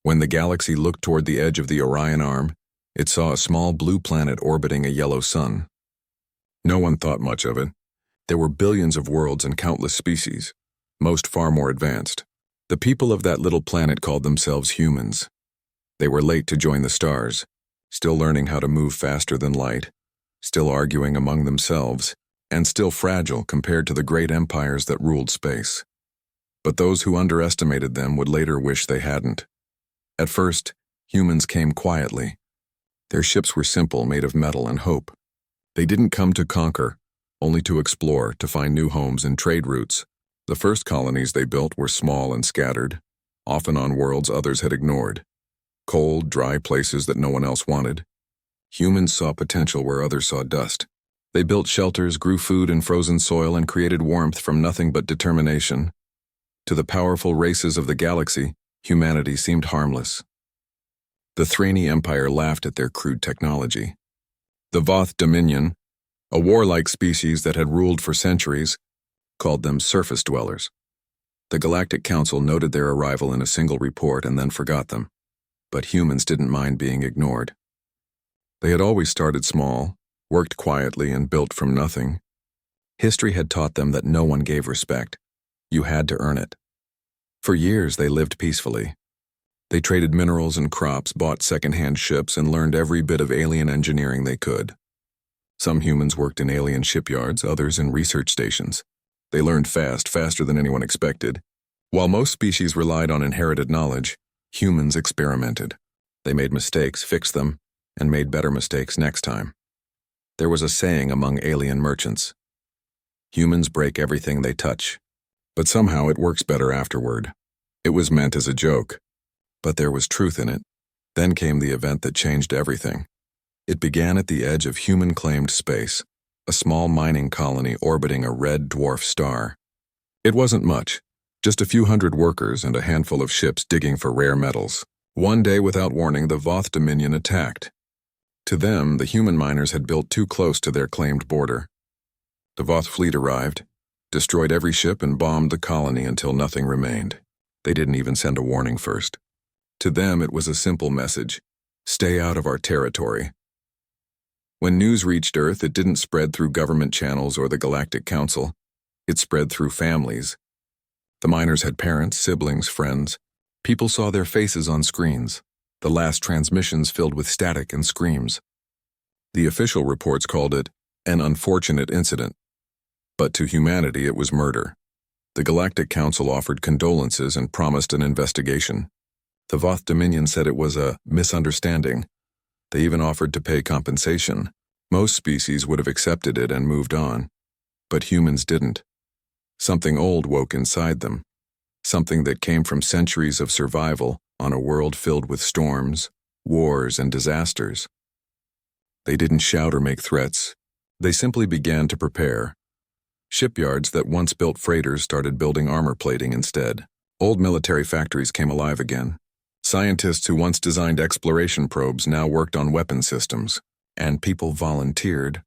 When the galaxy looked toward the edge of the Orion Arm, it saw a small blue planet orbiting a yellow sun. No one thought much of it. There were billions of worlds and countless species, most far more advanced. The people of that little planet called themselves humans. They were late to join the stars, still learning how to move faster than light, still arguing among themselves, and still fragile compared to the great empires that ruled space. But those who underestimated them would later wish they hadn't. At first, humans came quietly. Their ships were simple, made of metal and hope. They didn't come to conquer, only to explore, to find new homes and trade routes. The first colonies they built were small and scattered, often on worlds others had ignored. Cold, dry places that no one else wanted. Humans saw potential where others saw dust. They built shelters, grew food in frozen soil, and created warmth from nothing but determination. To the powerful races of the galaxy, humanity seemed harmless. The Thrani Empire laughed at their crude technology. The Voth Dominion, a warlike species that had ruled for centuries, called them surface dwellers. The Galactic Council noted their arrival in a single report and then forgot them. But humans didn't mind being ignored. They had always started small, worked quietly, and built from nothing. History had taught them that no one gave respect. You had to earn it. For years, they lived peacefully. They traded minerals and crops, bought second-hand ships, and learned every bit of alien engineering they could. Some humans worked in alien shipyards, others in research stations. They learned fast, faster than anyone expected. While most species relied on inherited knowledge, humans experimented. They made mistakes, fixed them, and made better mistakes next time. There was a saying among alien merchants: humans break everything they touch. But somehow it works better afterward. It was meant as a joke, but there was truth in it. Then came the event that changed everything. It began at the edge of human-claimed space, a small mining colony orbiting a red dwarf star. It wasn't much, just a few hundred workers and a handful of ships digging for rare metals. One day, without warning, the Voth Dominion attacked. To them, the human miners had built too close to their claimed border. The Voth fleet arrived, destroyed every ship, and bombed the colony until nothing remained. They didn't even send a warning first. To them, it was a simple message: stay out of our territory. When news reached Earth, it didn't spread through government channels or the Galactic Council. It spread through families. The miners had parents, siblings, friends. People saw their faces on screens, the last transmissions filled with static and screams. The official reports called it an unfortunate incident. But to humanity, it was murder. The Galactic Council offered condolences and promised an investigation. The Voth Dominion said it was a misunderstanding. They even offered to pay compensation. Most species would have accepted it and moved on. But humans didn't. Something old woke inside them. Something that came from centuries of survival on a world filled with storms, wars, and disasters. They didn't shout or make threats. They simply began to prepare. Shipyards that once built freighters started building armor plating instead. Old military factories came alive again. Scientists who once designed exploration probes now worked on weapon systems. And people volunteered,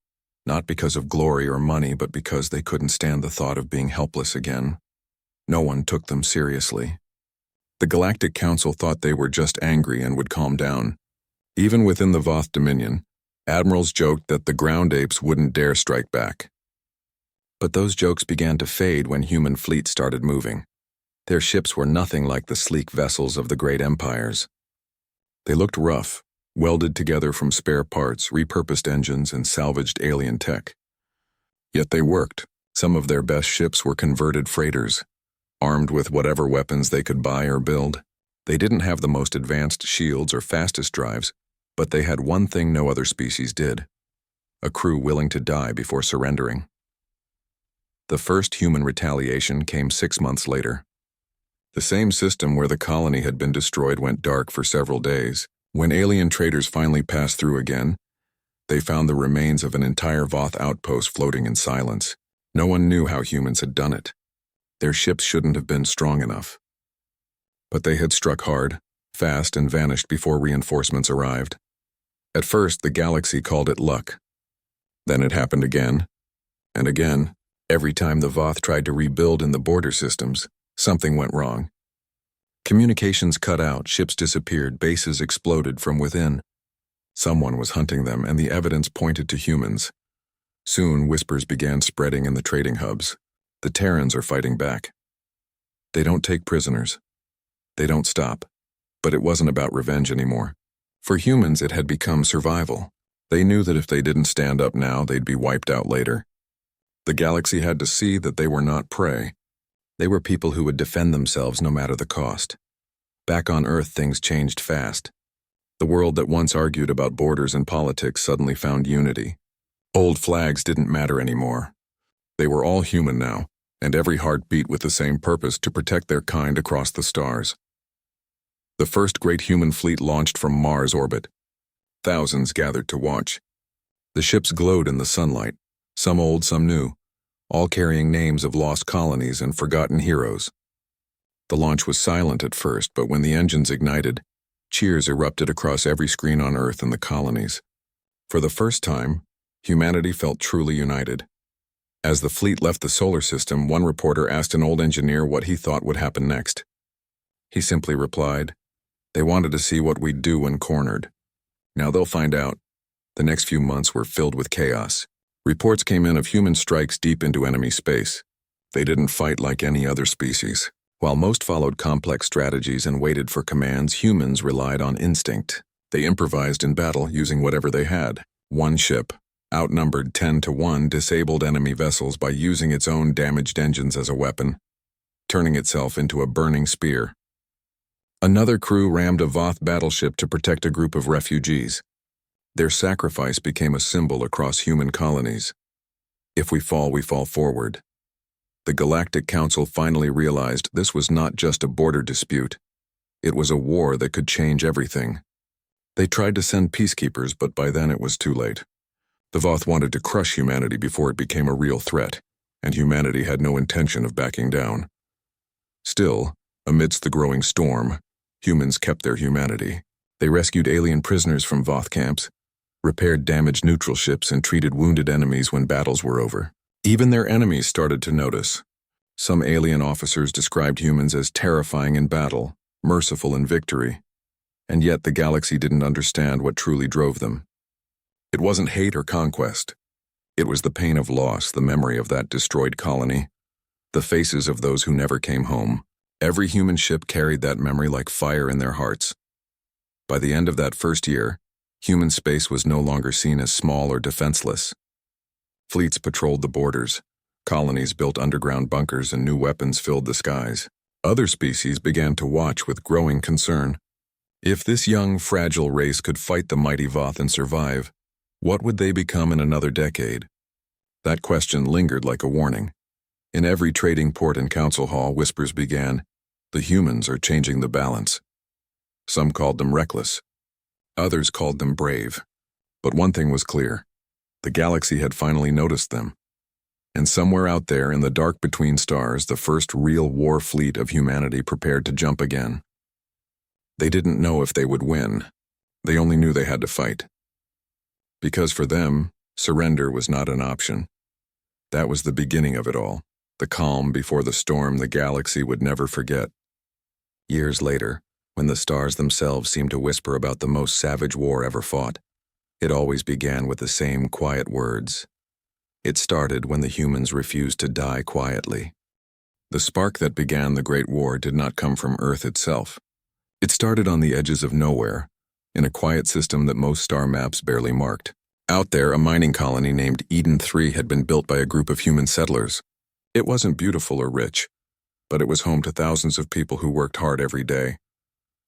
not because of glory or money, but because they couldn't stand the thought of being helpless again. No one took them seriously. The Galactic Council thought they were just angry and would calm down. Even within the Voth Dominion, admirals joked that the ground apes wouldn't dare strike back. But those jokes began to fade when human fleets started moving. Their ships were nothing like the sleek vessels of the great empires. They looked rough, welded together from spare parts, repurposed engines, and salvaged alien tech. Yet they worked. Some of their best ships were converted freighters, armed with whatever weapons they could buy or build. They didn't have the most advanced shields or fastest drives, but they had one thing no other species did: a crew willing to die before surrendering. The first human retaliation came 6 months later. The same system where the colony had been destroyed went dark for several days. When alien traders finally passed through again, they found the remains of an entire Voth outpost floating in silence. No one knew how humans had done it. Their ships shouldn't have been strong enough. But they had struck hard, fast, and vanished before reinforcements arrived. At first, the galaxy called it luck. Then it happened again, and again. Every time the Voth tried to rebuild in the border systems, something went wrong. Communications cut out, ships disappeared, bases exploded from within. Someone was hunting them, and the evidence pointed to humans. Soon, whispers began spreading in the trading hubs. The Terrans are fighting back. They don't take prisoners. They don't stop. But it wasn't about revenge anymore. For humans, it had become survival. They knew that if they didn't stand up now, they'd be wiped out later. The galaxy had to see that they were not prey. They were people who would defend themselves no matter the cost. Back on Earth, things changed fast. The world that once argued about borders and politics suddenly found unity. Old flags didn't matter anymore. They were all human now, and every heart beat with the same purpose: to protect their kind across the stars. The first great human fleet launched from Mars orbit. Thousands gathered to watch. The ships glowed in the sunlight, some old, some new, all carrying names of lost colonies and forgotten heroes. The launch was silent at first, but when the engines ignited, cheers erupted across every screen on Earth and the colonies. For the first time, humanity felt truly united. As the fleet left the solar system, one reporter asked an old engineer what he thought would happen next. He simply replied, "They wanted to see what we'd do when cornered. Now they'll find out." The next few months were filled with chaos. Reports came in of human strikes deep into enemy space. They didn't fight like any other species. While most followed complex strategies and waited for commands, humans relied on instinct. They improvised in battle using whatever they had. One ship, outnumbered 10-1, disabled enemy vessels by using its own damaged engines as a weapon, turning itself into a burning spear. Another crew rammed a Voth battleship to protect a group of refugees. Their sacrifice became a symbol across human colonies. If we fall forward. The Galactic Council finally realized this was not just a border dispute. It was a war that could change everything. They tried to send peacekeepers, but by then it was too late. The Voth wanted to crush humanity before it became a real threat, and humanity had no intention of backing down. Still, amidst the growing storm, humans kept their humanity. They rescued alien prisoners from Voth camps, repaired damaged neutral ships, and treated wounded enemies when battles were over. Even their enemies started to notice. Some alien officers described humans as terrifying in battle, merciful in victory, and yet the galaxy didn't understand what truly drove them. It wasn't hate or conquest. It was the pain of loss, the memory of that destroyed colony, the faces of those who never came home. Every human ship carried that memory like fire in their hearts. By the end of that first year, human space was no longer seen as small or defenseless. Fleets patrolled the borders, colonies built underground bunkers, and new weapons filled the skies. Other species began to watch with growing concern. If this young, fragile race could fight the mighty Voth and survive, what would they become in another decade? That question lingered like a warning. In every trading port and council hall, whispers began, "The humans are changing the balance." Some called them reckless. Others called them brave. But one thing was clear. The galaxy had finally noticed them. And somewhere out there in the dark between stars, the first real war fleet of humanity prepared to jump again. They didn't know if they would win. They only knew they had to fight. Because for them, surrender was not an option. That was the beginning of it all, the calm before the storm the galaxy would never forget. Years later, when the stars themselves seemed to whisper about the most savage war ever fought, it always began with the same quiet words. It started when the humans refused to die quietly. The spark that began the Great War did not come from Earth itself. It started on the edges of nowhere, in a quiet system that most star maps barely marked. Out there, a mining colony named Eden 3 had been built by a group of human settlers. It wasn't beautiful or rich, but it was home to thousands of people who worked hard every day,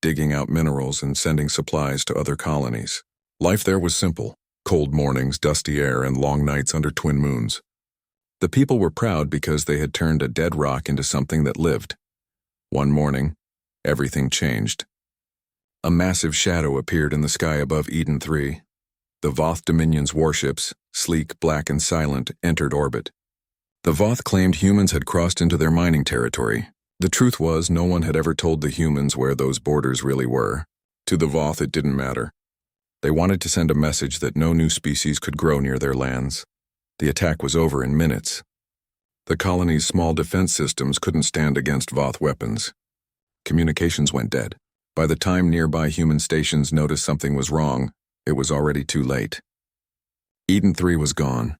digging out minerals and sending supplies to other colonies. Life there was simple: cold mornings, dusty air, and long nights under twin moons. The people were proud because they had turned a dead rock into something that lived. One morning, everything changed. A massive shadow appeared in the sky above Eden 3. The Voth Dominion's warships, sleek, black, and silent, entered orbit. The Voth claimed humans had crossed into their mining territory. The truth was, no one had ever told the humans where those borders really were. To the Voth, it didn't matter. They wanted to send a message that no new species could grow near their lands. The attack was over in minutes. The colony's small defense systems couldn't stand against Voth weapons. Communications went dead. By the time nearby human stations noticed something was wrong, it was already too late. Eden 3 was gone.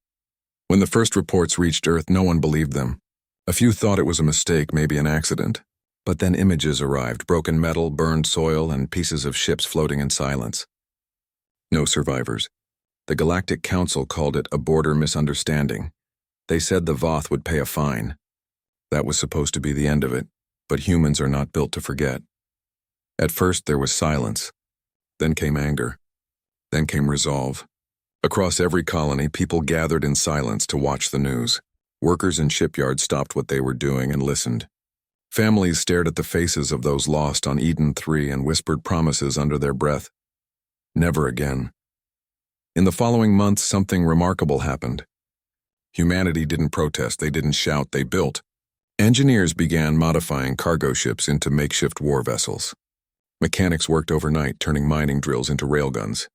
When the first reports reached Earth, no one believed them. A few thought it was a mistake, maybe an accident. But then images arrived, broken metal, burned soil, and pieces of ships floating in silence. No survivors. The Galactic Council called it a border misunderstanding. They said the Voth would pay a fine. That was supposed to be the end of it, but humans are not built to forget. At first there was silence. Then came anger. Then came resolve. Across every colony, people gathered in silence to watch the news. Workers in shipyards stopped what they were doing and listened. Families stared at the faces of those lost on Eden 3 and whispered promises under their breath. Never again. In the following months, something remarkable happened. Humanity didn't protest, they didn't shout, they built. Engineers began modifying cargo ships into makeshift war vessels. Mechanics worked overnight, turning mining drills into railguns.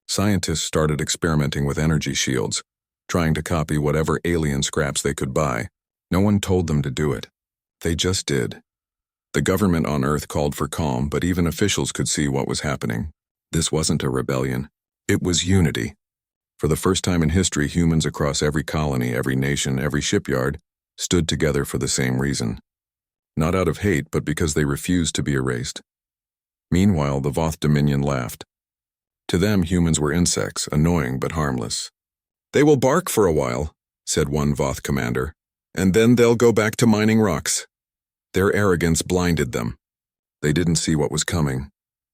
Scientists started experimenting with energy shields, trying to copy whatever alien scraps they could buy. No one told them to do it. They just did. The government on Earth called for calm, but even officials could see what was happening. This wasn't a rebellion. It was unity. For the first time in history, humans across every colony, every nation, every shipyard stood together for the same reason. Not out of hate, but because they refused to be erased. Meanwhile, the Voth Dominion laughed. To them, humans were insects, annoying but harmless. "They will bark for a while," said one Voth commander, "and then they'll go back to mining rocks." Their arrogance blinded them. They didn't see what was coming.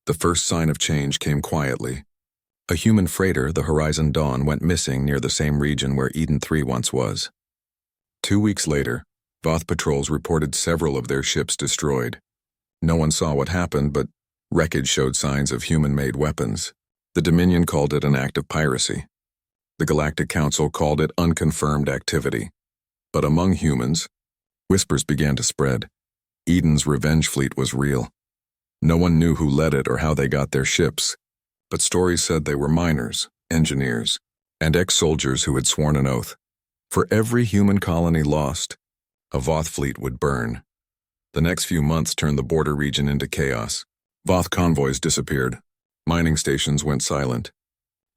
The first sign of change came quietly. A human freighter, the Horizon Dawn, went missing near the same region where Eden 3 once was. 2 weeks later, Voth patrols reported several of their ships destroyed. No one saw what happened, but wreckage showed signs of human-made weapons. The Dominion called it an act of piracy. The Galactic Council called it unconfirmed activity. But among humans, whispers began to spread. Eden's revenge fleet was real. No one knew who led it or how they got their ships, but stories said they were miners, engineers, and ex-soldiers who had sworn an oath. For every human colony lost, a Voth fleet would burn. The next few months turned the border region into chaos. Voth convoys disappeared. Mining stations went silent.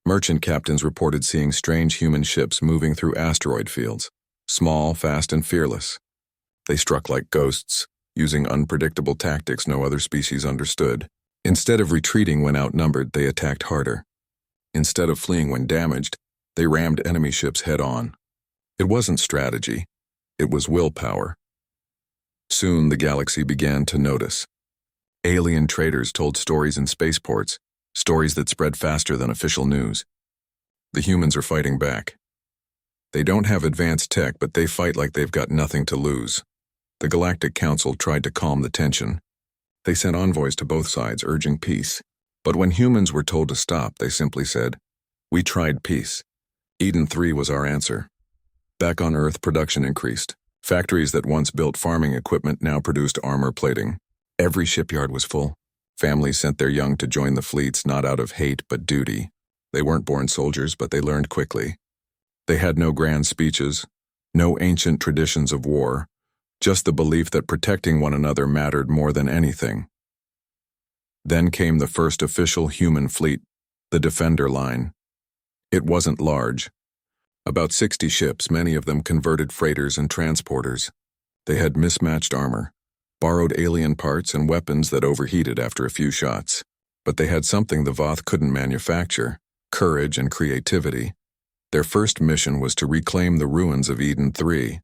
Merchant captains reported seeing strange human ships moving through asteroid fields, small, fast, and fearless. They struck like ghosts, using unpredictable tactics no other species understood. Instead of retreating when outnumbered, they attacked harder. Instead of fleeing when damaged, they rammed enemy ships head-on. It wasn't strategy, it was willpower. Soon the galaxy began to notice. Alien traders told stories in spaceports, stories that spread faster than official news. The humans are fighting back. They don't have advanced tech, but they fight like they've got nothing to lose. The Galactic Council tried to calm the tension. They sent envoys to both sides urging peace. But when humans were told to stop, they simply said, "We tried peace. Eden 3 was our answer." Back on Earth, production increased. Factories that once built farming equipment now produced armor plating. Every shipyard was full. Families sent their young to join the fleets, not out of hate but duty. They weren't born soldiers, but they learned quickly. They had no grand speeches, no ancient traditions of war, just the belief that protecting one another mattered more than anything. Then came the first official human fleet, the Defender Line. It wasn't large. About 60 ships, many of them converted freighters and transporters. They had mismatched armor, borrowed alien parts and weapons that overheated after a few shots. But they had something the Voth couldn't manufacture: courage and creativity. Their first mission was to reclaim the ruins of Eden 3.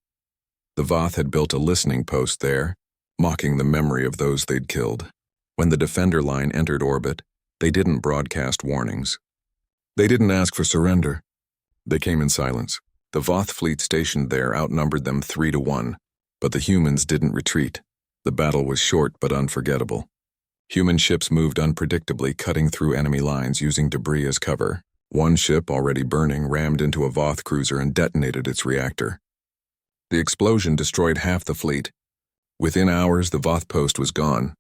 The Voth had built a listening post there, mocking the memory of those they'd killed. When the Defender Line entered orbit, they didn't broadcast warnings. They didn't ask for surrender. They came in silence. The Voth fleet stationed there outnumbered them 3-1, but the humans didn't retreat. The battle was short but unforgettable. Human ships moved unpredictably, cutting through enemy lines using debris as cover. One ship, already burning, rammed into a Voth cruiser and detonated its reactor. The explosion destroyed half the fleet. Within hours, the Voth post was gone.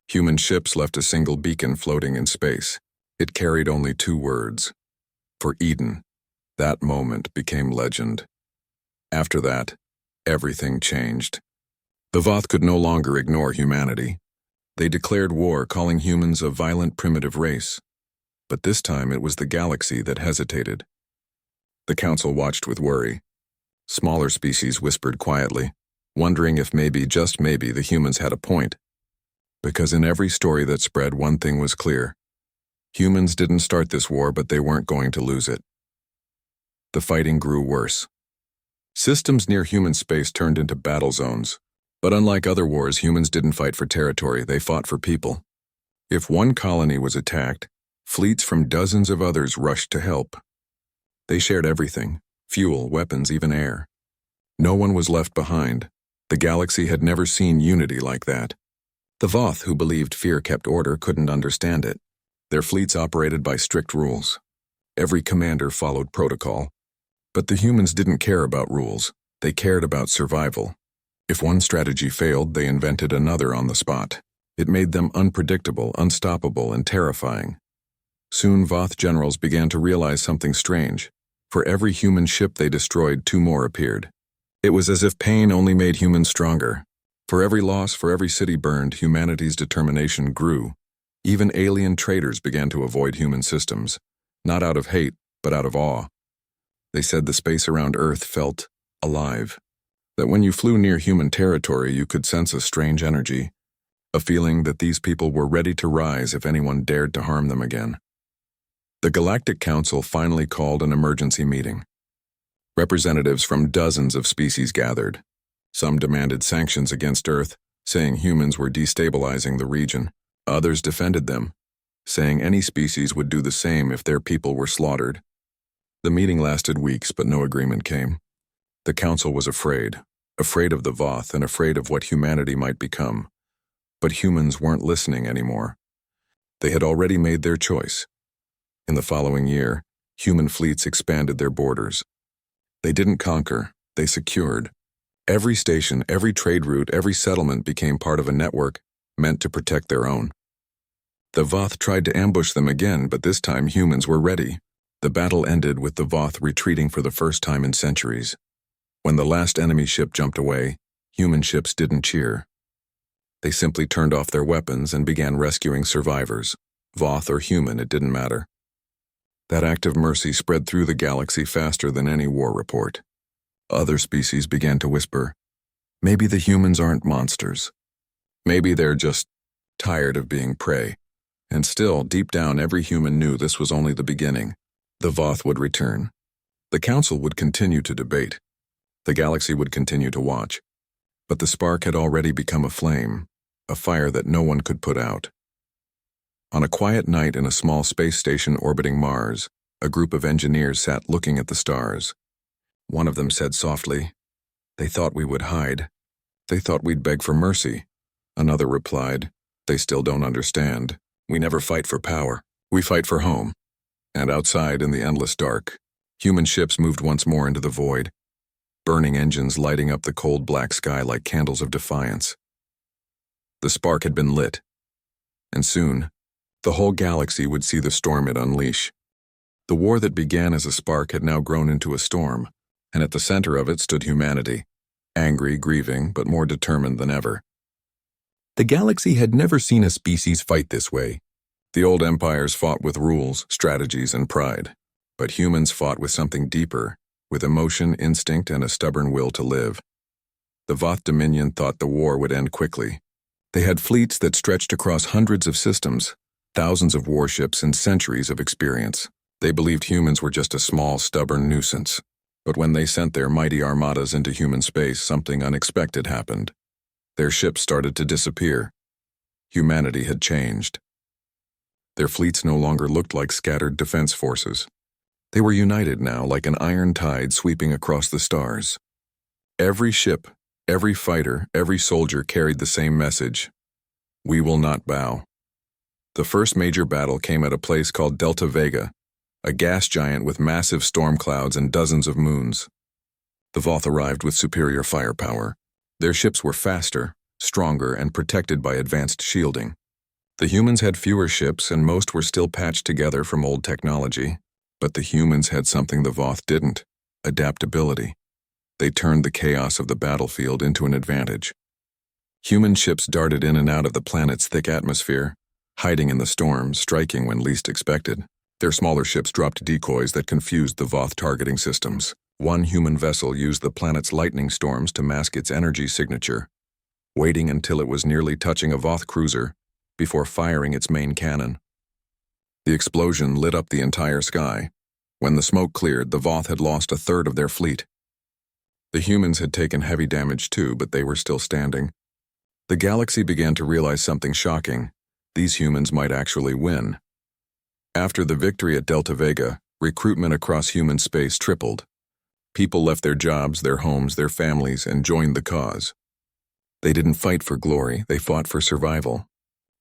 Human ships left a single beacon floating in space. It carried only 2 words: for Eden. That moment became legend. After that, everything changed. The Voth could no longer ignore humanity. They declared war, calling humans a violent primitive race. But this time it was the galaxy that hesitated. The council watched with worry. Smaller species whispered quietly, wondering if maybe, just maybe, the humans had a point. Because in every story that spread, one thing was clear. Humans didn't start this war, but they weren't going to lose it. The fighting grew worse. Systems near human space turned into battle zones. But unlike other wars, humans didn't fight for territory, they fought for people. If one colony was attacked, fleets from dozens of others rushed to help. They shared everything: fuel, weapons, even air. No one was left behind. The galaxy had never seen unity like that. The Voth, who believed fear kept order, couldn't understand it. Their fleets operated by strict rules. Every commander followed protocol. But the humans didn't care about rules. They cared about survival. If one strategy failed, they invented another on the spot. It made them unpredictable, unstoppable, and terrifying. Soon Voth generals began to realize something strange. For every human ship they destroyed, 2 more appeared. It was as if pain only made humans stronger. For every loss, for every city burned, humanity's determination grew. Even alien traders began to avoid human systems, not out of hate, but out of awe. They said the space around Earth felt alive. That when you flew near human territory, you could sense a strange energy, a feeling that these people were ready to rise if anyone dared to harm them again. The Galactic Council finally called an emergency meeting. Representatives from dozens of species gathered. Some demanded sanctions against Earth, saying humans were destabilizing the region. Others defended them, saying any species would do the same if their people were slaughtered. The meeting lasted weeks, but no agreement came. The council was afraid of the Voth and afraid of what humanity might become. But humans weren't listening anymore. They had already made their choice. In the following year, human fleets expanded their borders. They didn't conquer, they secured. Every station, every trade route, every settlement became part of a network meant to protect their own. The Voth tried to ambush them again, but this time humans were ready. The battle ended with the Voth retreating for the first time in centuries. When the last enemy ship jumped away, human ships didn't cheer. They simply turned off their weapons and began rescuing survivors. Voth or human, it didn't matter. That act of mercy spread through the galaxy faster than any war report. Other species began to whisper, maybe the humans aren't monsters. Maybe they're just tired of being prey. And still, deep down, every human knew this was only the beginning. The Voth would return. The council would continue to debate. The galaxy would continue to watch. But the spark had already become a flame, a fire that no one could put out. On a quiet night in a small space station orbiting Mars, a group of engineers sat looking at the stars. One of them said softly, "They thought we would hide. They thought we'd beg for mercy." Another replied, "They still don't understand. We never fight for power. We fight for home." And outside, in the endless dark, human ships moved once more into the void, burning engines lighting up the cold black sky like candles of defiance. The spark had been lit, and soon, the whole galaxy would see the storm it unleash. The war that began as a spark had now grown into a storm, and at the center of it stood humanity, angry, grieving, but more determined than ever. The galaxy had never seen a species fight this way. The old empires fought with rules, strategies, and pride, but humans fought with something deeper, with emotion, instinct, and a stubborn will to live. The Voth Dominion thought the war would end quickly. They had fleets that stretched across hundreds of systems, thousands of warships, and centuries of experience. They believed humans were just a small, stubborn nuisance. But when they sent their mighty armadas into human space, something unexpected happened. Their ships started to disappear. Humanity had changed. Their fleets no longer looked like scattered defense forces. They were united now, like an iron tide sweeping across the stars. Every ship, every fighter, every soldier carried the same message: we will not bow. The first major battle came at a place called Delta Vega, a gas giant with massive storm clouds and dozens of moons. The Voth arrived with superior firepower. Their ships were faster, stronger, and protected by advanced shielding. The humans had fewer ships, and most were still patched together from old technology. But the humans had something the Voth didn't: adaptability. They turned the chaos of the battlefield into an advantage. Human ships darted in and out of the planet's thick atmosphere, hiding in the storm, striking when least expected. Their smaller ships dropped decoys that confused the Voth targeting systems. One human vessel used the planet's lightning storms to mask its energy signature, waiting until it was nearly touching a Voth cruiser before firing its main cannon. The explosion lit up the entire sky. When the smoke cleared, the Voth had lost a third of their fleet. The humans had taken heavy damage too, but they were still standing. The galaxy began to realize something shocking. These humans might actually win. After the victory at Delta Vega, recruitment across human space tripled. People left their jobs, their homes, their families, and joined the cause. They didn't fight for glory, they fought for survival.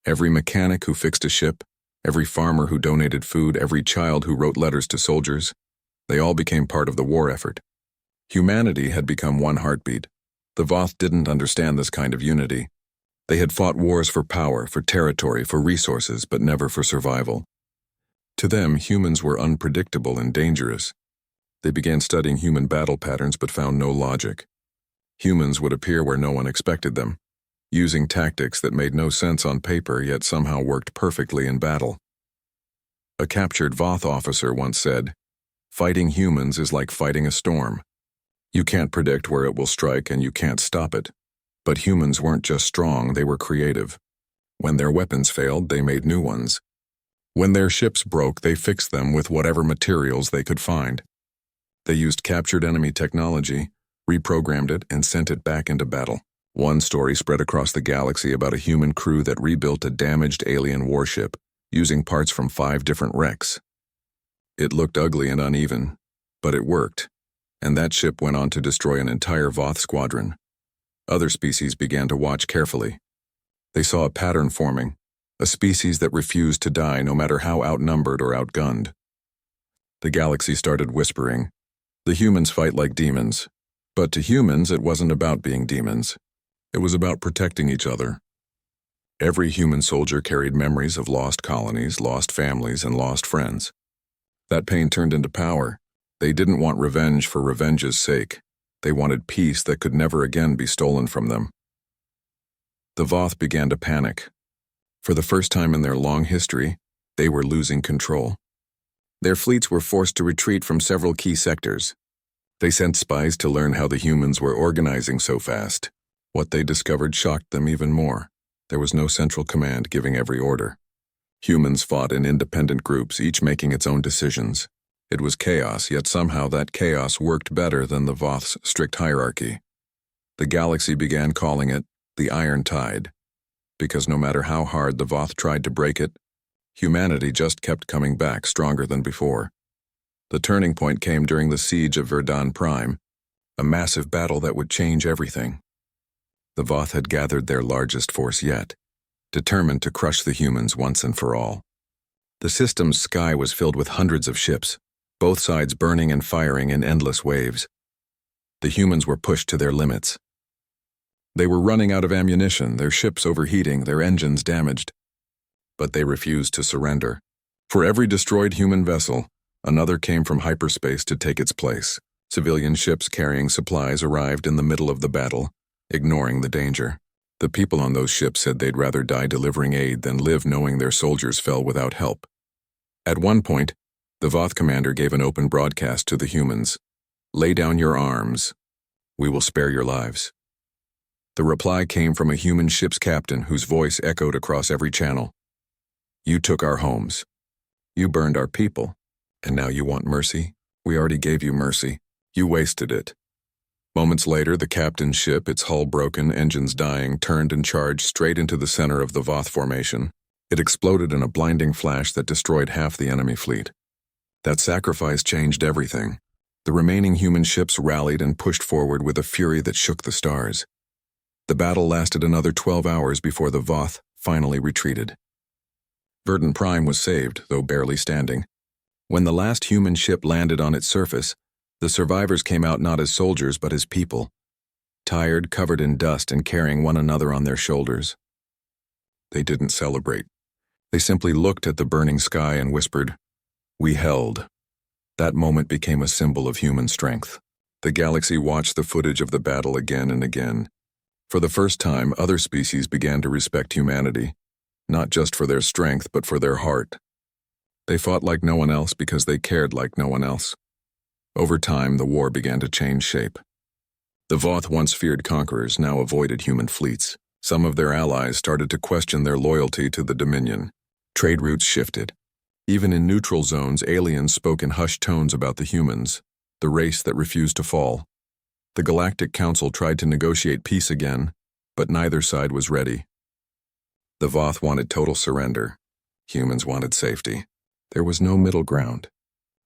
Every mechanic who fixed a ship, every farmer who donated food, every child who wrote letters to soldiers, they all became part of the war effort. Humanity had become one heartbeat. The Voth didn't understand this kind of unity. They had fought wars for power, for territory, for resources, but never for survival. To them, humans were unpredictable and dangerous. They began studying human battle patterns but found no logic. Humans would appear where no one expected them, using tactics that made no sense on paper yet somehow worked perfectly in battle. A captured Voth officer once said, "Fighting humans is like fighting a storm. You can't predict where it will strike and you can't stop it." But humans weren't just strong, they were creative. When their weapons failed, they made new ones. When their ships broke, they fixed them with whatever materials they could find. They used captured enemy technology, reprogrammed it, and sent it back into battle. One story spread across the galaxy about a human crew that rebuilt a damaged alien warship, using parts from 5 different wrecks. It looked ugly and uneven, but it worked, and that ship went on to destroy an entire Voth squadron. Other species began to watch carefully. They saw a pattern forming, a species that refused to die no matter how outnumbered or outgunned. The galaxy started whispering, "The humans fight like demons." But to humans, it wasn't about being demons. It was about protecting each other. Every human soldier carried memories of lost colonies, lost families, and lost friends. That pain turned into power. They didn't want revenge for revenge's sake. They wanted peace that could never again be stolen from them. The Voth began to panic. For the first time in their long history, they were losing control. Their fleets were forced to retreat from several key sectors. They sent spies to learn how the humans were organizing so fast. What they discovered shocked them even more. There was no central command giving every order. Humans fought in independent groups, each making its own decisions. It was chaos, yet somehow that chaos worked better than the Voth's strict hierarchy. The galaxy began calling it the Iron Tide, because no matter how hard the Voth tried to break it, humanity just kept coming back stronger than before. The turning point came during the siege of Verdun Prime, a massive battle that would change everything. The Voth had gathered their largest force yet, determined to crush the humans once and for all. The system's sky was filled with hundreds of ships, both sides burning and firing in endless waves. The humans were pushed to their limits. They were running out of ammunition, their ships overheating, their engines damaged. But they refused to surrender. For every destroyed human vessel, another came from hyperspace to take its place. Civilian ships carrying supplies arrived in the middle of the battle, ignoring the danger. The people on those ships said they'd rather die delivering aid than live knowing their soldiers fell without help. At one point, the Voth commander gave an open broadcast to the humans. "Lay down your arms. We will spare your lives." The reply came from a human ship's captain whose voice echoed across every channel. "You took our homes. You burned our people. And now you want mercy? We already gave you mercy. You wasted it." Moments later, the captain's ship, its hull broken, engines dying, turned and charged straight into the center of the Voth formation. It exploded in a blinding flash that destroyed half the enemy fleet. That sacrifice changed everything. The remaining human ships rallied and pushed forward with a fury that shook the stars. The battle lasted another 12 hours before the Voth finally retreated. Verdun Prime was saved, though barely standing. When the last human ship landed on its surface, the survivors came out not as soldiers but as people, tired, covered in dust, and carrying one another on their shoulders. They didn't celebrate. They simply looked at the burning sky and whispered, "We held." That moment became a symbol of human strength. The galaxy watched the footage of the battle again and again. For the first time, other species began to respect humanity, not just for their strength but for their heart. They fought like no one else because they cared like no one else. Over time, the war began to change shape. The Voth once feared conquerors now avoided human fleets. Some of their allies started to question their loyalty to the Dominion. Trade routes shifted. Even in neutral zones, aliens spoke in hushed tones about the humans, the race that refused to fall. The Galactic Council tried to negotiate peace again, but neither side was ready. The Voth wanted total surrender. Humans wanted safety. There was no middle ground.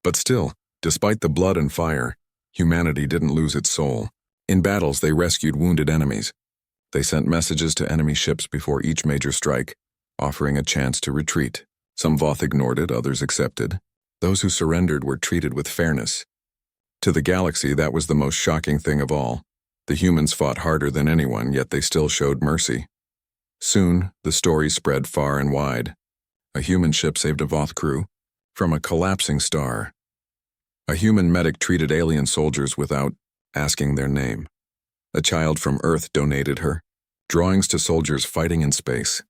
But still, despite the blood and fire, humanity didn't lose its soul. In battles, they rescued wounded enemies. They sent messages to enemy ships before each major strike, offering a chance to retreat. Some Voth ignored it, others accepted. Those who surrendered were treated with fairness. To the galaxy, that was the most shocking thing of all. The humans fought harder than anyone, yet they still showed mercy. Soon, the story spread far and wide. A human ship saved a Voth crew from a collapsing star. A human medic treated alien soldiers without asking their name. A child from Earth donated her. Drawings to soldiers fighting in space.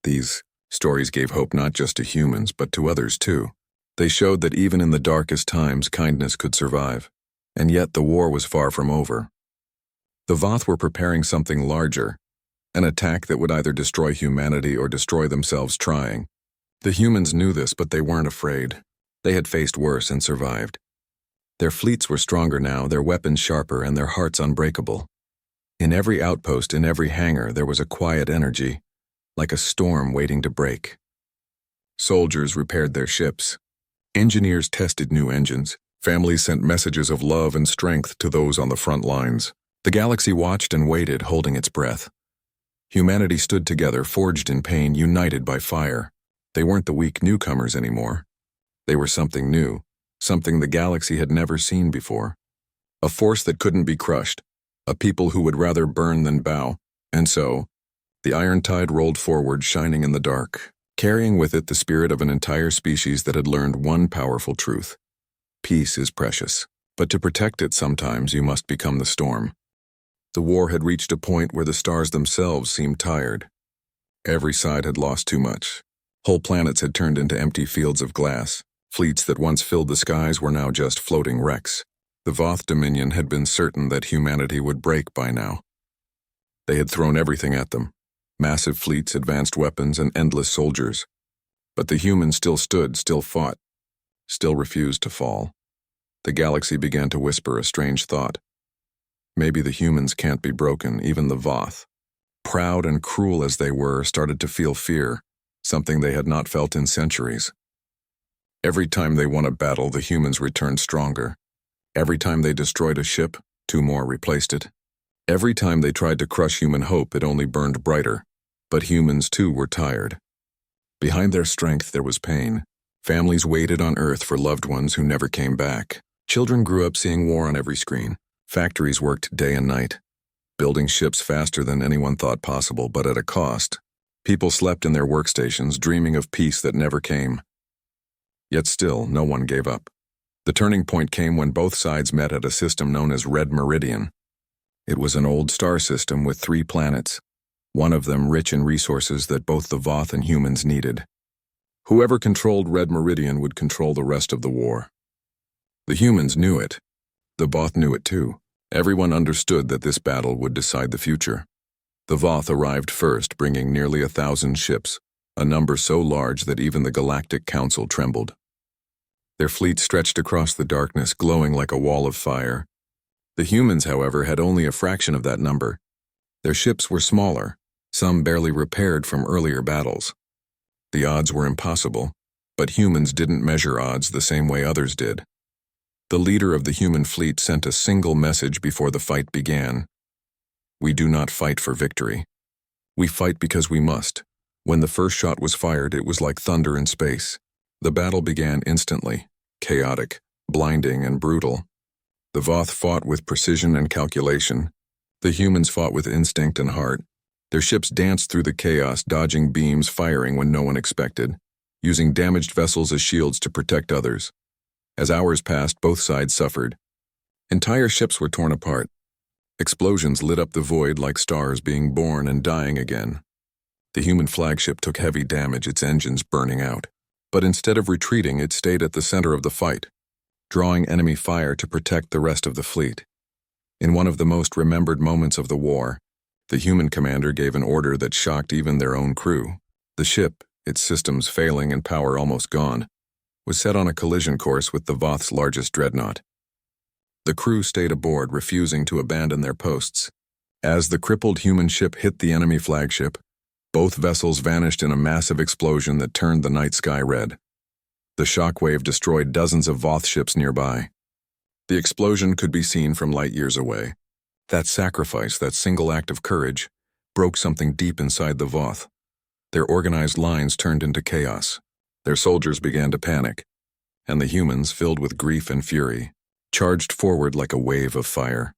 These stories gave hope not just to humans, but to others too. They showed that even in the darkest times, kindness could survive. And yet the war was far from over. The Voth were preparing something larger, an attack that would either destroy humanity or destroy themselves trying. The humans knew this, but they weren't afraid. They had faced worse and survived. Their fleets were stronger now, their weapons sharper, and their hearts unbreakable. In every outpost, in every hangar, there was a quiet energy, like a storm waiting to break. Soldiers repaired their ships. Engineers tested new engines. Families sent messages of love and strength to those on the front lines. The galaxy watched and waited, holding its breath. Humanity stood together, forged in pain, united by fire. They weren't the weak newcomers anymore. They were something new, something the galaxy had never seen before. A force that couldn't be crushed, a people who would rather burn than bow. And so, the Iron Tide rolled forward, shining in the dark, carrying with it the spirit of an entire species that had learned one powerful truth. Peace is precious, but to protect it sometimes you must become the storm. The war had reached a point where the stars themselves seemed tired. Every side had lost too much. Whole planets had turned into empty fields of glass. Fleets that once filled the skies were now just floating wrecks. The Voth Dominion had been certain that humanity would break by now. They had thrown everything at them. Massive fleets, advanced weapons, and endless soldiers. But the humans still stood, still fought, still refused to fall. The galaxy began to whisper a strange thought. Maybe the humans can't be broken, even the Voth. Proud and cruel as they were, started to feel fear, something they had not felt in centuries. Every time they won a battle, the humans returned stronger. Every time they destroyed a ship, 2 more replaced it. Every time they tried to crush human hope, it only burned brighter. But humans too were tired. Behind their strength there was pain. Families waited on Earth for loved ones who never came back. Children grew up seeing war on every screen. Factories worked day and night, building ships faster than anyone thought possible, but at a cost. People slept in their workstations, dreaming of peace that never came. Yet still, no one gave up. The turning point came when both sides met at a system known as Red Meridian. It was an old star system with 3 planets, one of them rich in resources that both the Voth and humans needed. Whoever controlled Red Meridian would control the rest of the war. The humans knew it. The Voth knew it too. Everyone understood that this battle would decide the future. The Voth arrived first, bringing nearly 1,000 ships, a number so large that even the Galactic Council trembled. Their fleet stretched across the darkness, glowing like a wall of fire. The humans, however, had only a fraction of that number. Their ships were smaller, some barely repaired from earlier battles. The odds were impossible, but humans didn't measure odds the same way others did. The leader of the human fleet sent a single message before the fight began. We do not fight for victory. We fight because we must. When the first shot was fired, it was like thunder in space. The battle began instantly, chaotic, blinding, and brutal. The Voth fought with precision and calculation. The humans fought with instinct and heart. Their ships danced through the chaos, dodging beams, firing when no one expected, using damaged vessels as shields to protect others. As hours passed, both sides suffered. Entire ships were torn apart. Explosions lit up the void like stars being born and dying again. The human flagship took heavy damage, its engines burning out. But instead of retreating, it stayed at the center of the fight, drawing enemy fire to protect the rest of the fleet. In one of the most remembered moments of the war, the human commander gave an order that shocked even their own crew. The ship, its systems failing and power almost gone, was set on a collision course with the Voth's largest dreadnought. The crew stayed aboard, refusing to abandon their posts. As the crippled human ship hit the enemy flagship, both vessels vanished in a massive explosion that turned the night sky red. The shockwave destroyed dozens of Voth ships nearby. The explosion could be seen from light years away. That sacrifice, that single act of courage, broke something deep inside the Voth. Their organized lines turned into chaos. Their soldiers began to panic, and the humans, filled with grief and fury, charged forward like a wave of fire.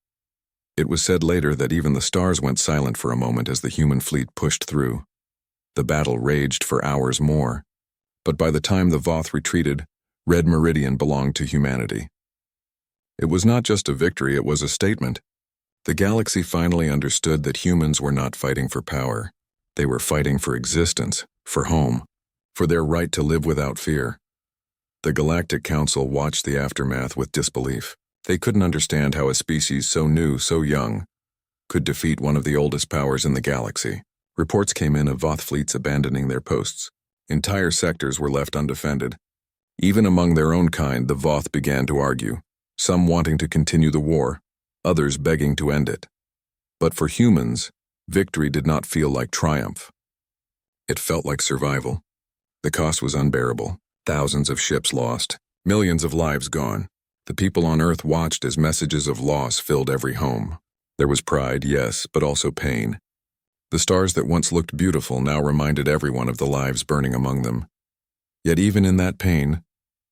It was said later that even the stars went silent for a moment as the human fleet pushed through. The battle raged for hours more, but by the time the Voth retreated, Red Meridian belonged to humanity. It was not just a victory, it was a statement. The galaxy finally understood that humans were not fighting for power. They were fighting for existence, for home, for their right to live without fear. The Galactic Council watched the aftermath with disbelief. They couldn't understand how a species so new, so young, could defeat one of the oldest powers in the galaxy. Reports came in of Voth fleets abandoning their posts. Entire sectors were left undefended. Even among their own kind, the Voth began to argue, some wanting to continue the war, others begging to end it. But for humans, victory did not feel like triumph. It felt like survival. The cost was unbearable. Thousands of ships lost, millions of lives gone. The people on Earth watched as messages of loss filled every home. There was pride, yes, but also pain. The stars that once looked beautiful now reminded everyone of the lives burning among them. Yet even in that pain,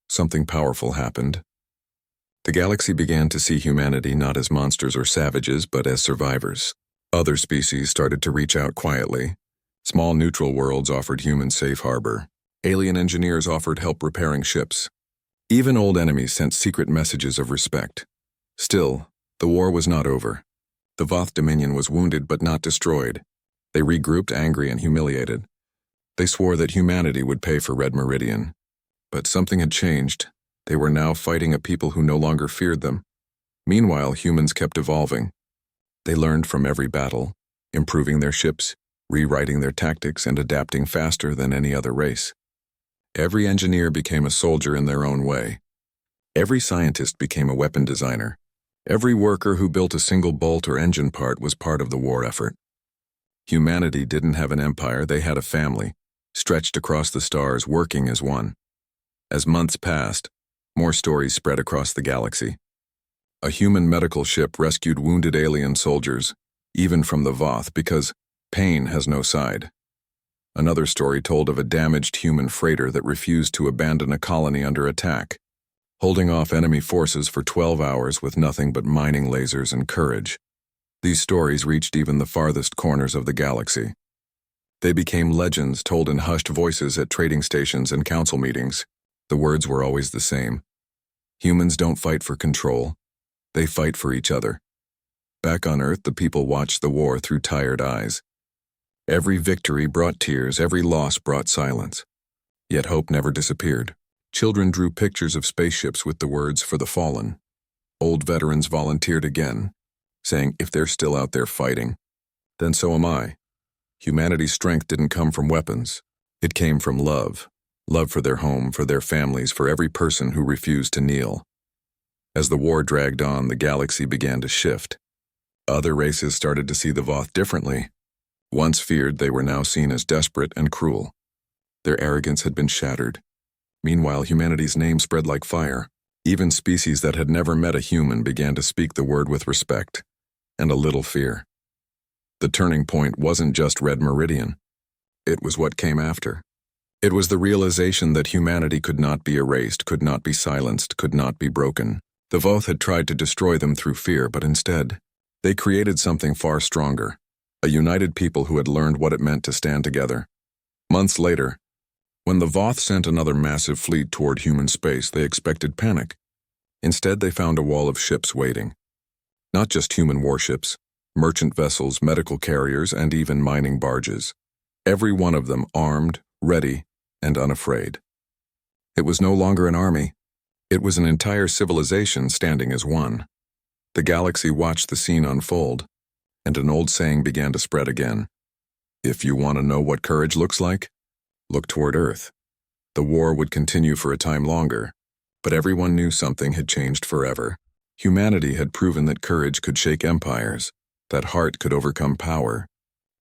something powerful happened. The galaxy began to see humanity not as monsters or savages, but as survivors. Other species started to reach out quietly. Small neutral worlds offered humans safe harbor. Alien engineers offered help repairing ships. Even old enemies sent secret messages of respect. Still, the war was not over. The Voth Dominion was wounded but not destroyed. They regrouped, angry and humiliated. They swore that humanity would pay for Red Meridian. But something had changed. They were now fighting a people who no longer feared them. Meanwhile, humans kept evolving. They learned from every battle, improving their ships, rewriting their tactics, and adapting faster than any other race. Every engineer became a soldier in their own way. Every scientist became a weapon designer. Every worker who built a single bolt or engine part was part of the war effort. Humanity didn't have an empire, they had a family, stretched across the stars, working as one. As months passed, more stories spread across the galaxy. A human medical ship rescued wounded alien soldiers, even from the Voth, because pain has no side. Another story told of a damaged human freighter that refused to abandon a colony under attack, holding off enemy forces for 12 hours with nothing but mining lasers and courage. These stories reached even the farthest corners of the galaxy. They became legends told in hushed voices at trading stations and council meetings. The words were always the same. Humans don't fight for control. They fight for each other. Back on Earth, the people watched the war through tired eyes. Every victory brought tears, every loss brought silence. Yet hope never disappeared. Children drew pictures of spaceships with the words, "For the fallen." Old veterans volunteered again, saying, "If they're still out there fighting, then so am I." Humanity's strength didn't come from weapons. It came from love. Love for their home, for their families, for every person who refused to kneel. As the war dragged on, the galaxy began to shift. Other races started to see the Voth differently. Once feared, they were now seen as desperate and cruel. Their arrogance had been shattered. Meanwhile, humanity's name spread like fire. Even species that had never met a human began to speak the word with respect and a little fear. The turning point wasn't just Red Meridian. It was what came after. It was the realization that humanity could not be erased, could not be silenced, could not be broken. The Voth had tried to destroy them through fear, but instead, they created something far stronger. A united people who had learned what it meant to stand together. Months later, when the Voth sent another massive fleet toward human space, they expected panic. Instead, they found a wall of ships waiting. Not just human warships, merchant vessels, medical carriers, and even mining barges. Every one of them armed, ready, and unafraid. It was no longer an army. It was an entire civilization standing as one. The galaxy watched the scene unfold, and an old saying began to spread again. If you want to know what courage looks like, look toward Earth. The war would continue for a time longer, but everyone knew something had changed forever. Humanity had proven that courage could shake empires, that heart could overcome power,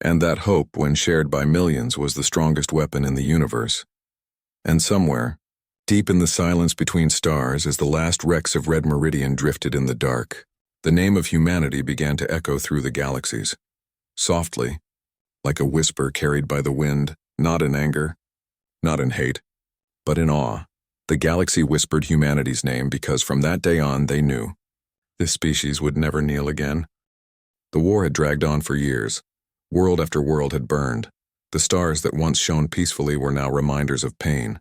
and that hope, when shared by millions, was the strongest weapon in the universe. And somewhere, deep in the silence between stars, as the last wrecks of Red Meridian drifted in the dark, the name of humanity began to echo through the galaxies. Softly, like a whisper carried by the wind, not in anger, not in hate, but in awe. The galaxy whispered humanity's name because from that day on they knew this species would never kneel again. The war had dragged on for years. World after world had burned. The stars that once shone peacefully were now reminders of pain.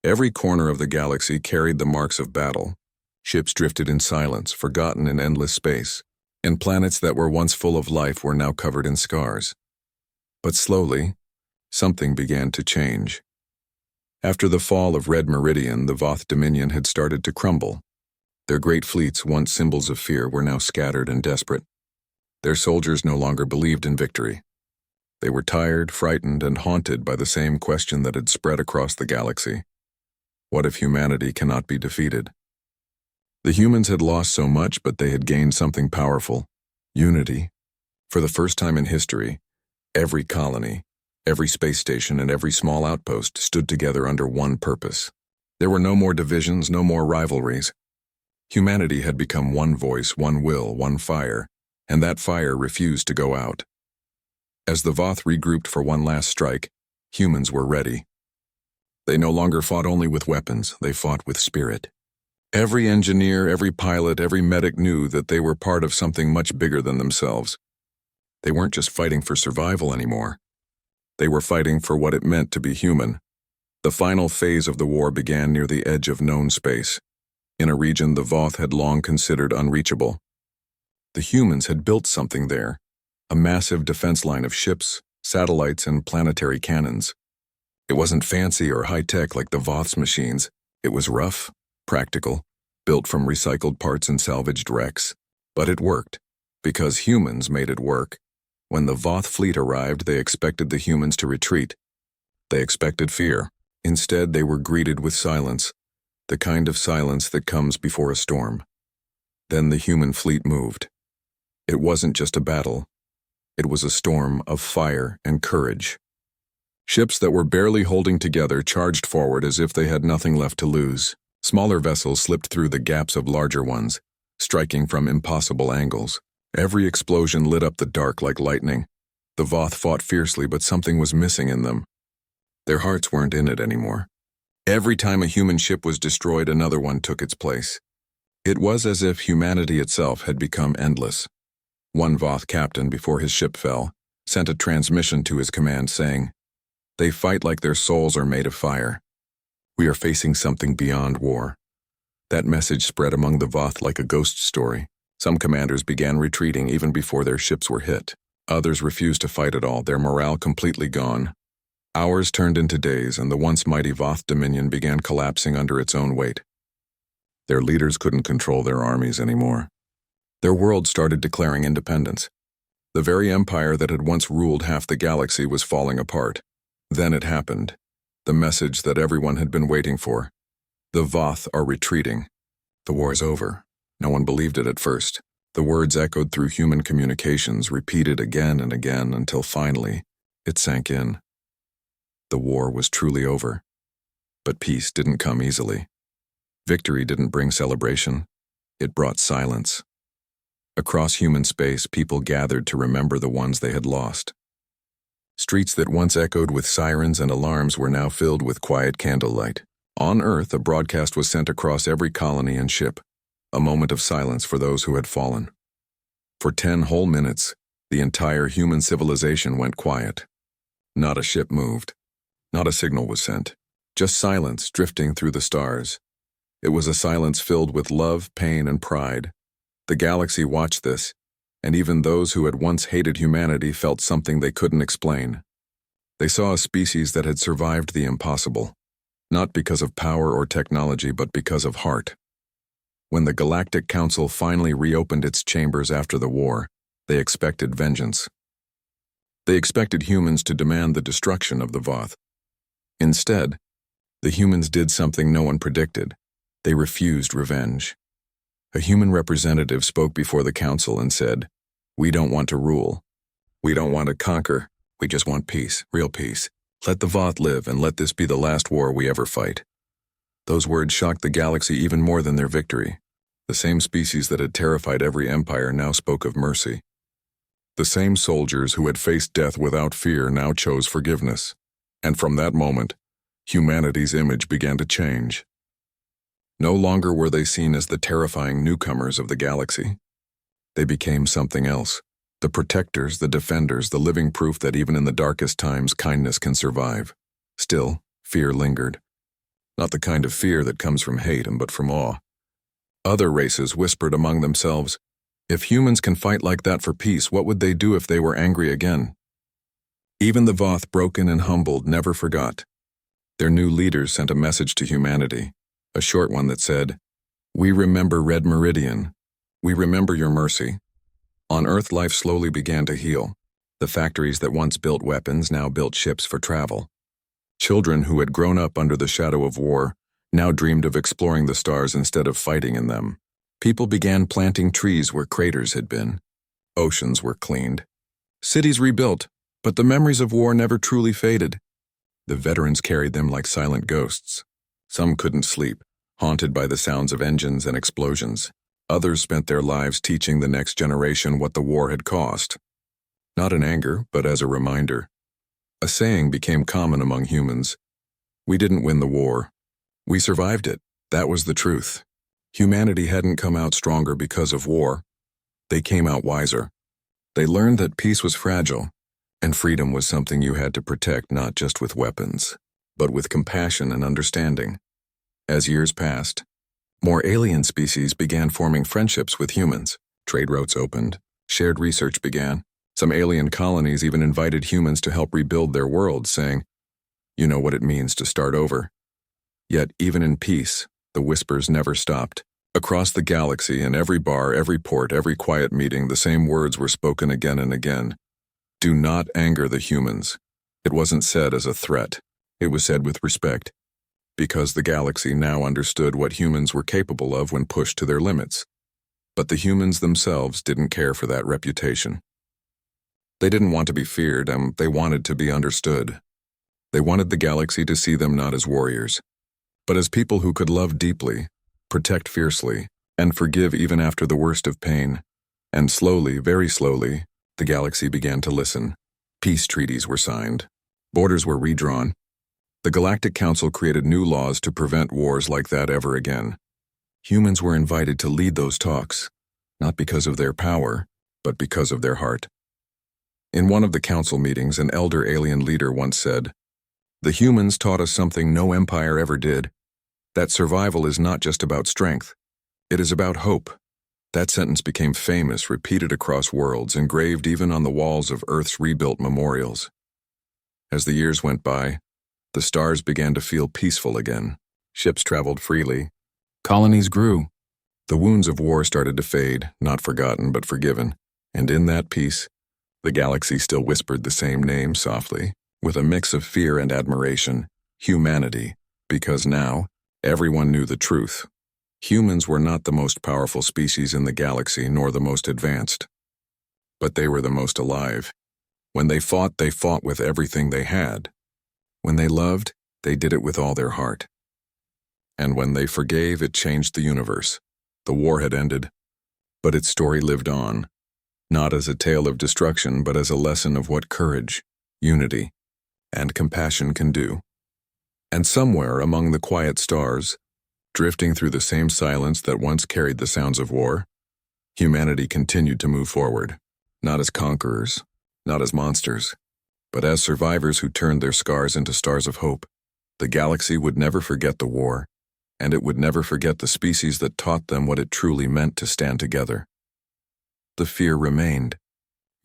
Every corner of the galaxy carried the marks of battle. Ships drifted in silence, forgotten in endless space, and planets that were once full of life were now covered in scars. But slowly, something began to change. After the fall of Red Meridian, the Voth Dominion had started to crumble. Their great fleets, once symbols of fear, were now scattered and desperate. Their soldiers no longer believed in victory. They were tired, frightened, and haunted by the same question that had spread across the galaxy. What if humanity cannot be defeated? The humans had lost so much, but they had gained something powerful: unity. For the first time in history, every colony, every space station, and every small outpost stood together under one purpose. There were no more divisions, no more rivalries. Humanity had become one voice, one will, one fire, and that fire refused to go out. As the Voth regrouped for one last strike, humans were ready. They no longer fought only with weapons, they fought with spirit. Every engineer, every pilot, every medic knew that they were part of something much bigger than themselves. They weren't just fighting for survival anymore. They were fighting for what it meant to be human. The final phase of the war began near the edge of known space, in a region the Voth had long considered unreachable. The humans had built something there, a massive defense line of ships, satellites, and planetary cannons. It wasn't fancy or high-tech like the Voth's machines. It was rough, practical, built from recycled parts and salvaged wrecks. But it worked, because humans made it work. When the Voth fleet arrived, they expected the humans to retreat. They expected fear. Instead, they were greeted with silence, the kind of silence that comes before a storm. Then the human fleet moved. It wasn't just a battle. It was a storm of fire and courage. Ships that were barely holding together charged forward as if they had nothing left to lose. Smaller vessels slipped through the gaps of larger ones, striking from impossible angles. Every explosion lit up the dark like lightning. The Voth fought fiercely, but something was missing in them. Their hearts weren't in it anymore. Every time a human ship was destroyed, another one took its place. It was as if humanity itself had become endless. One Voth captain, before his ship fell, sent a transmission to his command saying, "They fight like their souls are made of fire. We are facing something beyond war." That message spread among the Voth like a ghost story. Some commanders began retreating even before their ships were hit. Others refused to fight at all, their morale completely gone. Hours turned into days, and the once mighty Voth Dominion began collapsing under its own weight. Their leaders couldn't control their armies anymore. Their world started declaring independence. The very empire that had once ruled half the galaxy was falling apart. Then it happened. The message that everyone had been waiting for. The Voth are retreating. The war is over. No one believed it at first. The words echoed through human communications, repeated again and again, until finally, it sank in. The war was truly over. But peace didn't come easily. Victory didn't bring celebration. It brought silence. Across human space, people gathered to remember the ones they had lost. Streets that once echoed with sirens and alarms were now filled with quiet candlelight. On Earth, a broadcast was sent across every colony and ship, a moment of silence for those who had fallen. For 10 whole minutes, the entire human civilization went quiet. Not a ship moved. Not a signal was sent. Just silence drifting through the stars. It was a silence filled with love, pain, and pride. The galaxy watched this, and even those who had once hated humanity felt something they couldn't explain. They saw a species that had survived the impossible, not because of power or technology, but because of heart. When the Galactic Council finally reopened its chambers after the war, they expected vengeance. They expected humans to demand the destruction of the Voth. Instead, the humans did something no one predicted. They refused revenge. A human representative spoke before the council and said, "We don't want to rule. We don't want to conquer. We just want peace, real peace. Let the Voth live, and let this be the last war we ever fight." Those words shocked the galaxy even more than their victory. The same species that had terrified every empire now spoke of mercy. The same soldiers who had faced death without fear now chose forgiveness. And from that moment, humanity's image began to change. No longer were they seen as the terrifying newcomers of the galaxy. They became something else. The protectors, the defenders, the living proof that even in the darkest times, kindness can survive. Still, fear lingered. Not the kind of fear that comes from hate, but from awe. Other races whispered among themselves, "If humans can fight like that for peace, what would they do if they were angry again?" Even the Voth, broken and humbled, never forgot. Their new leaders sent a message to humanity, a short one that said, "We remember Red Meridian. We remember your mercy." On Earth, life slowly began to heal. The factories that once built weapons now built ships for travel. Children who had grown up under the shadow of war now dreamed of exploring the stars instead of fighting in them. People began planting trees where craters had been. Oceans were cleaned. Cities rebuilt, but the memories of war never truly faded. The veterans carried them like silent ghosts. Some couldn't sleep, haunted by the sounds of engines and explosions. Others spent their lives teaching the next generation what the war had cost. Not in anger, but as a reminder. A saying became common among humans. We didn't win the war. We survived it. That was the truth. Humanity hadn't come out stronger because of war. They came out wiser. They learned that peace was fragile, and freedom was something you had to protect not just with weapons, but with compassion and understanding. As years passed, more alien species began forming friendships with humans. Trade routes opened. Shared research began. Some alien colonies even invited humans to help rebuild their worlds, saying, "You know what it means to start over." Yet, even in peace, the whispers never stopped. Across the galaxy, in every bar, every port, every quiet meeting, the same words were spoken again and again. Do not anger the humans. It wasn't said as a threat. It was said with respect, because the galaxy now understood what humans were capable of when pushed to their limits. But the humans themselves didn't care for that reputation. They didn't want to be feared, and they wanted to be understood. They wanted the galaxy to see them not as warriors, but as people who could love deeply, protect fiercely, and forgive even after the worst of pain. And slowly, very slowly, the galaxy began to listen. Peace treaties were signed. Borders were redrawn. The Galactic Council created new laws to prevent wars like that ever again. Humans were invited to lead those talks, not because of their power, but because of their heart. In one of the council meetings, an elder alien leader once said, "The humans taught us something no empire ever did, that survival is not just about strength, it is about hope." That sentence became famous, repeated across worlds, engraved even on the walls of Earth's rebuilt memorials. As the years went by, the stars began to feel peaceful again. Ships traveled freely. Colonies grew. The wounds of war started to fade, not forgotten but forgiven. And in that peace, the galaxy still whispered the same name softly, with a mix of fear and admiration: humanity, because now everyone knew the truth. Humans were not the most powerful species in the galaxy, nor the most advanced. But they were the most alive. When they fought with everything they had. When they loved, they did it with all their heart. And when they forgave, it changed the universe. The war had ended, but its story lived on, not as a tale of destruction, but as a lesson of what courage, unity, and compassion can do. And somewhere among the quiet stars, drifting through the same silence that once carried the sounds of war, humanity continued to move forward, not as conquerors, not as monsters, but as survivors who turned their scars into stars of hope. The galaxy would never forget the war, and it would never forget the species that taught them what it truly meant to stand together. the fear remained.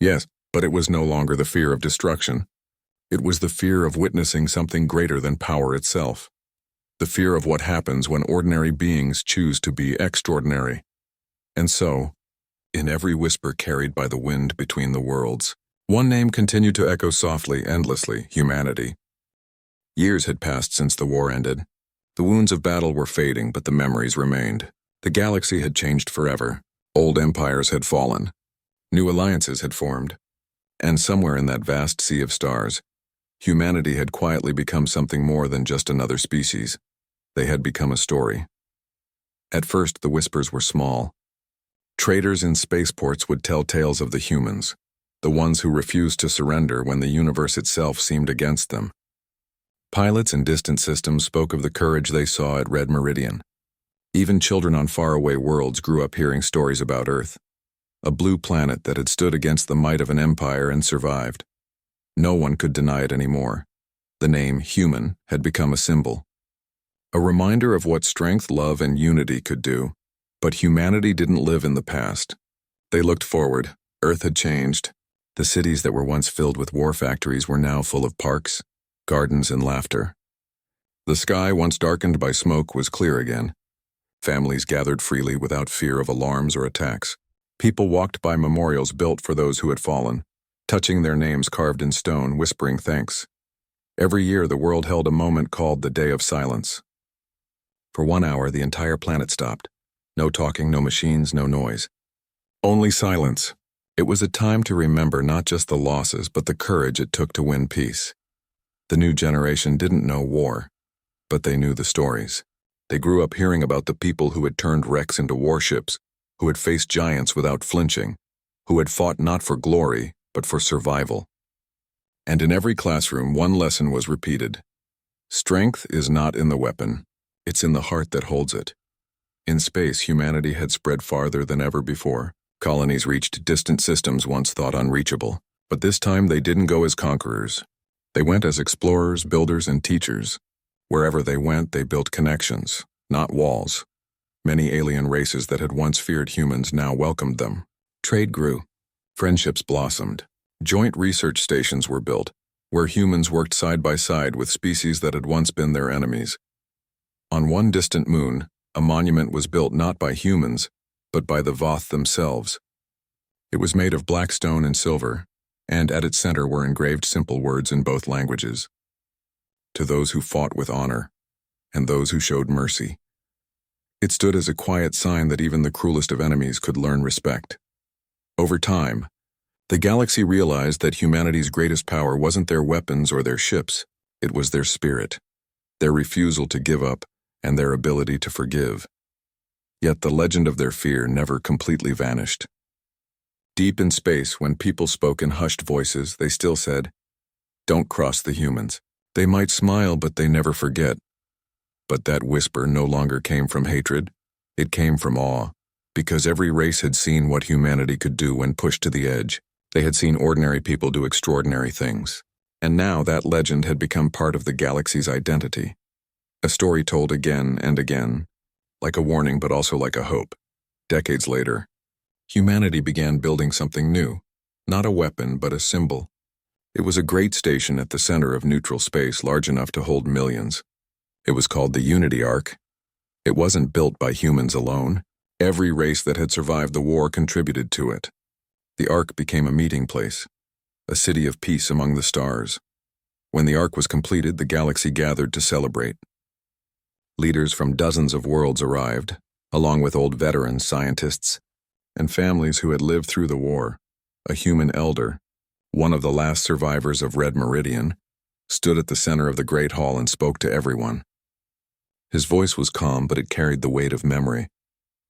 Yes, but it was no longer the fear of destruction. It was the fear of witnessing something greater than power itself. The fear of what happens when ordinary beings choose to be extraordinary. And so, in every whisper carried by the wind between the worlds, one name continued to echo softly, endlessly: humanity. Years had passed since the war ended. The wounds of battle were fading, but the memories remained. The galaxy had changed forever. Old empires had fallen. New alliances had formed. And somewhere in that vast sea of stars, humanity had quietly become something more than just another species. They had become a story. At first, the whispers were small. Traders in spaceports would tell tales of the humans, the ones who refused to surrender when the universe itself seemed against them. Pilots in distant systems spoke of the courage they saw at Red Meridian. Even children on faraway worlds grew up hearing stories about Earth, a blue planet that had stood against the might of an empire and survived. No one could deny it anymore. The name human had become a symbol, a reminder of what strength, love, and unity could do. But humanity didn't live in the past. They looked forward. Earth had changed. The cities that were once filled with war factories were now full of parks, gardens, and laughter. The sky, once darkened by smoke, was clear again. Families gathered freely without fear of alarms or attacks. People walked by memorials built for those who had fallen, touching their names carved in stone, whispering thanks. Every year the world held a moment called the Day of Silence. For 1 hour the entire planet stopped. No talking, no machines, no noise. Only silence. It was a time to remember not just the losses, but the courage it took to win peace. The new generation didn't know war, but they knew the stories. They grew up hearing about the people who had turned wrecks into warships, who had faced giants without flinching, who had fought not for glory, but for survival. And in every classroom, one lesson was repeated. Strength is not in the weapon, it's in the heart that holds it. In space, humanity had spread farther than ever before. Colonies reached distant systems once thought unreachable. But this time they didn't go as conquerors. They went as explorers, builders, and teachers. Wherever they went, they built connections, not walls. Many alien races that had once feared humans now welcomed them. Trade grew. Friendships blossomed. Joint research stations were built, where humans worked side by side with species that had once been their enemies. On one distant moon, a monument was built not by humans, but by the Voth themselves. It was made of black stone and silver, and at its center were engraved simple words in both languages. To those who fought with honor, and those who showed mercy. It stood as a quiet sign that even the cruelest of enemies could learn respect. Over time, the galaxy realized that humanity's greatest power wasn't their weapons or their ships, it was their spirit, their refusal to give up, and their ability to forgive. Yet the legend of their fear never completely vanished. Deep in space, when people spoke in hushed voices, they still said, "Don't cross the humans. They might smile, but they never forget." But that whisper no longer came from hatred. It came from awe, because every race had seen what humanity could do when pushed to the edge. They had seen ordinary people do extraordinary things. And now that legend had become part of the galaxy's identity. A story told again and again, like a warning but also like a hope. Decades later, humanity began building something new, not a weapon but a symbol. It was a great station at the center of neutral space large enough to hold millions. It was called the Unity Ark. It wasn't built by humans alone. Every race that had survived the war contributed to it. The Ark became a meeting place, a city of peace among the stars. When the Ark was completed, the galaxy gathered to celebrate. Leaders from dozens of worlds arrived, along with old veterans, scientists, and families who had lived through the war. A human elder, one of the last survivors of Red Meridian, stood at the center of the Great Hall and spoke to everyone. His voice was calm, but it carried the weight of memory.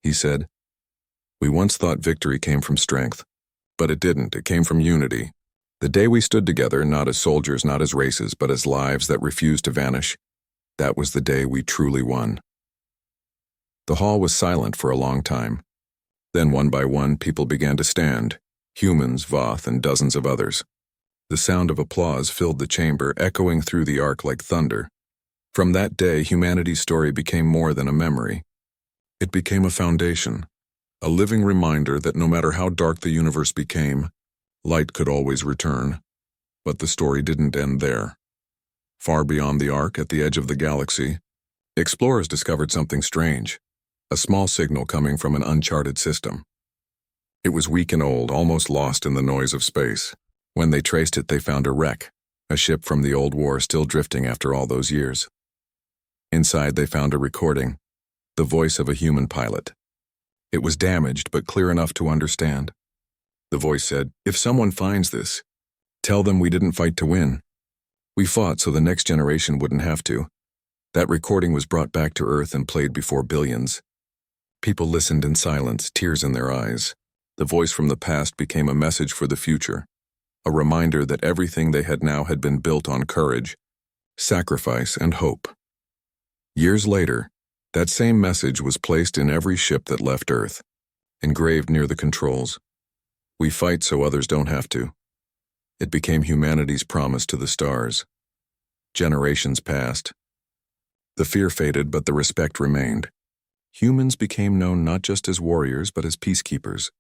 He said, "We once thought victory came from strength, but it didn't. It came from unity. The day we stood together, not as soldiers, not as races, but as lives that refused to vanish, that was the day we truly won." The hall was silent for a long time. Then one by one, people began to stand, humans, Voth, and dozens of others. The sound of applause filled the chamber, echoing through the Ark like thunder. From that day, humanity's story became more than a memory. It became a foundation, a living reminder that no matter how dark the universe became, light could always return. But the story didn't end there. Far beyond the arc, at the edge of the galaxy, explorers discovered something strange, a small signal coming from an uncharted system. It was weak and old, almost lost in the noise of space. When they traced it, they found a wreck, a ship from the old war still drifting after all those years. Inside, they found a recording, the voice of a human pilot. It was damaged, but clear enough to understand. The voice said, "If someone finds this, tell them we didn't fight to win. We fought so the next generation wouldn't have to." That recording was brought back to Earth and played before billions. People listened in silence, tears in their eyes. The voice from the past became a message for the future, a reminder that everything they had now had been built on courage, sacrifice, and hope. Years later, that same message was placed in every ship that left Earth, engraved near the controls. We fight so others don't have to. It became humanity's promise to the stars. Generations passed. The fear faded, but the respect remained. Humans became known not just as warriors, but as peacekeepers,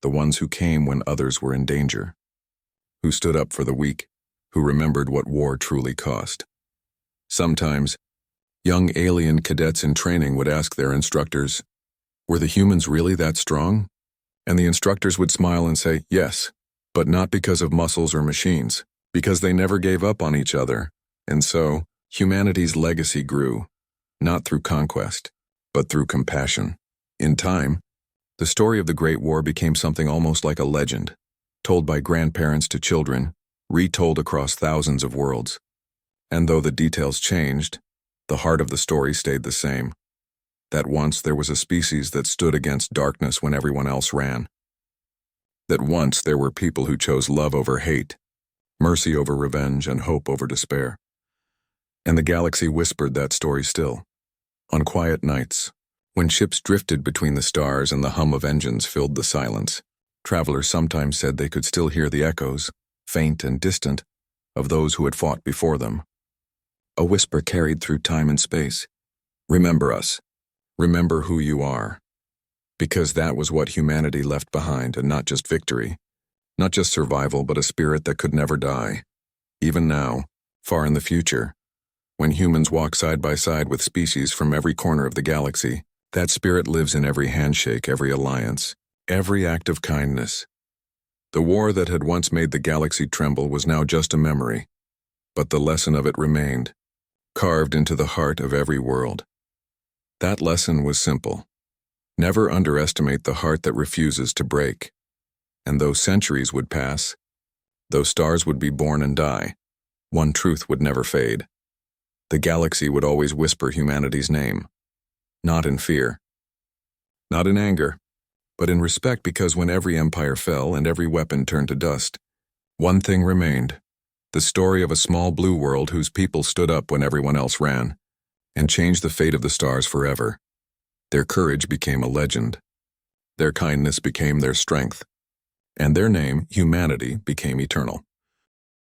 the ones who came when others were in danger, who stood up for the weak, who remembered what war truly cost. Sometimes, young alien cadets in training would ask their instructors, "Were the humans really that strong?" And the instructors would smile and say, "Yes, but not because of muscles or machines, because they never gave up on each other." And so, humanity's legacy grew, not through conquest, but through compassion. In time, the story of the Great War became something almost like a legend, told by grandparents to children, retold across thousands of worlds. And though the details changed, the heart of the story stayed the same. That once there was a species that stood against darkness when everyone else ran. That once there were people who chose love over hate, mercy over revenge, and hope over despair. And the galaxy whispered that story still. On quiet nights, when ships drifted between the stars and the hum of engines filled the silence, travelers sometimes said they could still hear the echoes, faint and distant, of those who had fought before them. A whisper carried through time and space. Remember us. Remember who you are. Because that was what humanity left behind, and not just victory, not just survival, but a spirit that could never die. Even now, far in the future, when humans walk side by side with species from every corner of the galaxy, that spirit lives in every handshake, every alliance, every act of kindness. The war that had once made the galaxy tremble was now just a memory, but the lesson of it remained, carved into the heart of every world. That lesson was simple. Never underestimate the heart that refuses to break. And though centuries would pass, though stars would be born and die, one truth would never fade. The galaxy would always whisper humanity's name, not in fear, not in anger, but in respect, because when every empire fell and every weapon turned to dust, one thing remained, the story of a small blue world whose people stood up when everyone else ran, and changed the fate of the stars forever. Their courage became a legend. Their kindness became their strength. And their name, humanity, became eternal.